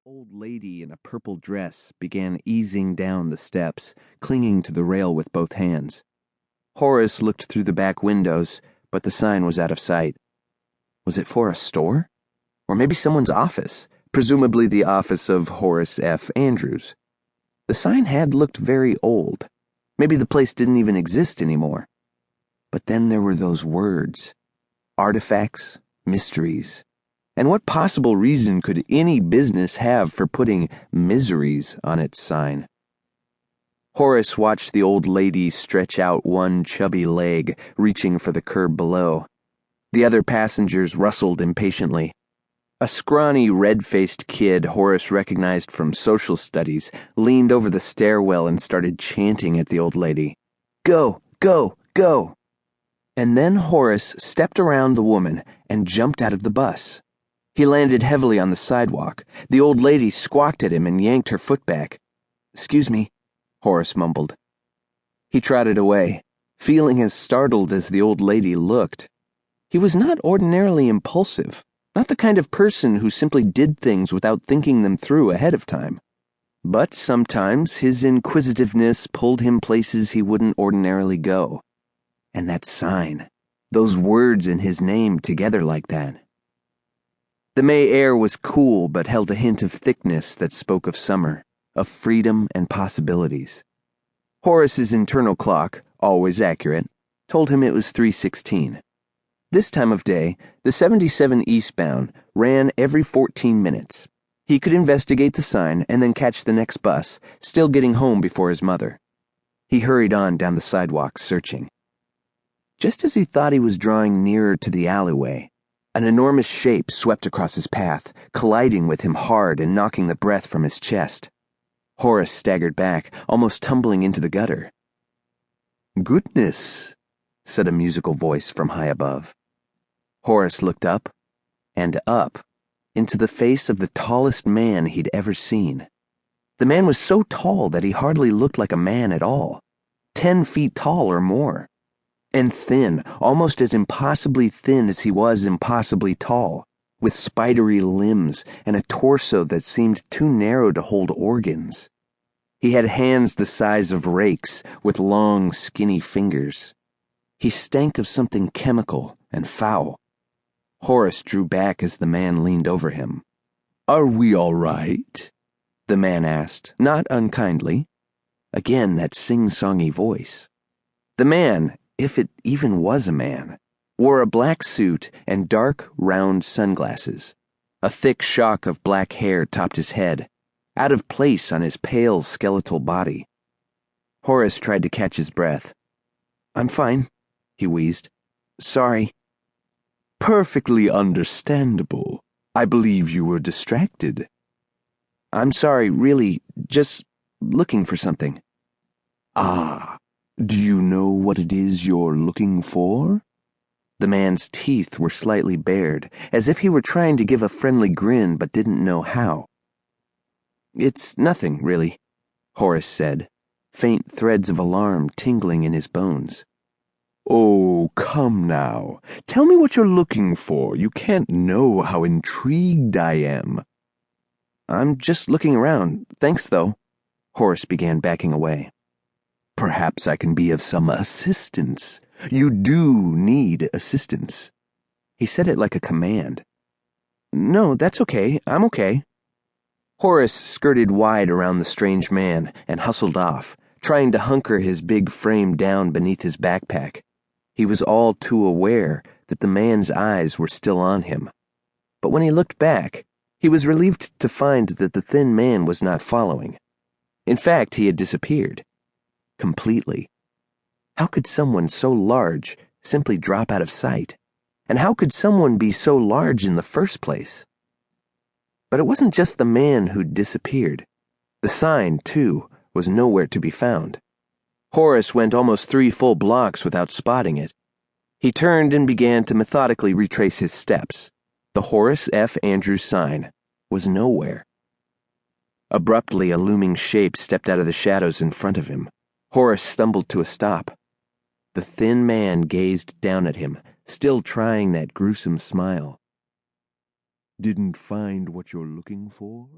old lady in a purple dress began easing down the steps, clinging to the rail with both hands. Horace looked through the back windows, but the sign was out of sight. Was it for a store? Or maybe someone's office, presumably the office of Horace F. Andrews. The sign had looked very old. Maybe the place didn't even exist anymore. But then there were those words. Artifacts, mysteries. And what possible reason could any business have for putting miseries on its sign? Horace watched the old lady stretch out one chubby leg, reaching for the curb below. The other passengers rustled impatiently. A scrawny, red-faced kid Horace recognized from social studies leaned over the stairwell and started chanting at the old lady. "Go, go, go!" And then Horace stepped around the woman and jumped out of the bus. He landed heavily on the sidewalk. The old lady squawked at him and yanked her foot back. "Excuse me," Horace mumbled. He trotted away, feeling as startled as the old lady looked. He was not ordinarily impulsive, not the kind of person who simply did things without thinking them through ahead of time. But sometimes his inquisitiveness pulled him places he wouldn't ordinarily go. And that sign, those words in his name together like that. The May air was cool but held a hint of thickness that spoke of summer, of freedom and possibilities. Horace's internal clock, always accurate, told him it was 3:16. This time of day, the 77 eastbound ran every 14 minutes. He could investigate the sign and then catch the next bus, still getting home before his mother. He hurried on down the sidewalk, searching. Just as he thought he was drawing nearer to the alleyway, an enormous shape swept across his path, colliding with him hard and knocking the breath from his chest. Horace staggered back, almost tumbling into the gutter. "Goodness," said a musical voice from high above. Horace looked up, and up, into the face of the tallest man he'd ever seen. The man was so tall that he hardly looked like a man at all, 10 feet tall or more. And thin, almost as impossibly thin as he was impossibly tall, with spidery limbs and a torso that seemed too narrow to hold organs. He had hands the size of rakes, with long, skinny fingers. He stank of something chemical and foul. Horace drew back as the man leaned over him. "Are we all right?" the man asked, not unkindly. Again, that sing-songy voice. The man, if it even was a man, wore a black suit and dark, round sunglasses. A thick shock of black hair topped his head, out of place on his pale, skeletal body. Horace tried to catch his breath. "I'm fine," he wheezed. "Sorry." "Perfectly understandable. I believe you were distracted." "I'm sorry, really, just looking for something." "Ah. Do you know what it is you're looking for?" The man's teeth were slightly bared, as if he were trying to give a friendly grin but didn't know how. "It's nothing, really," Horace said, faint threads of alarm tingling in his bones. "Oh, come now. Tell me what you're looking for. You can't know how intrigued I am." "I'm just looking around. Thanks, though." Horace began backing away. "Perhaps I can be of some assistance. You do need assistance." He said it like a command. "No, that's okay. I'm okay." Horace skirted wide around the strange man and hustled off, trying to hunker his big frame down beneath his backpack. He was all too aware that the man's eyes were still on him. But when he looked back, he was relieved to find that the thin man was not following. In fact, he had disappeared. Completely. How could someone so large simply drop out of sight? And how could someone be so large in the first place? But it wasn't just the man who'd disappeared. The sign, too, was nowhere to be found. Horace went almost 3 full blocks without spotting it. He turned and began to methodically retrace his steps. The Horace F. Andrews sign was nowhere. Abruptly, a looming shape stepped out of the shadows in front of him. Horace stumbled to a stop. The thin man gazed down at him, still trying that gruesome smile. "Didn't find what you're looking for?"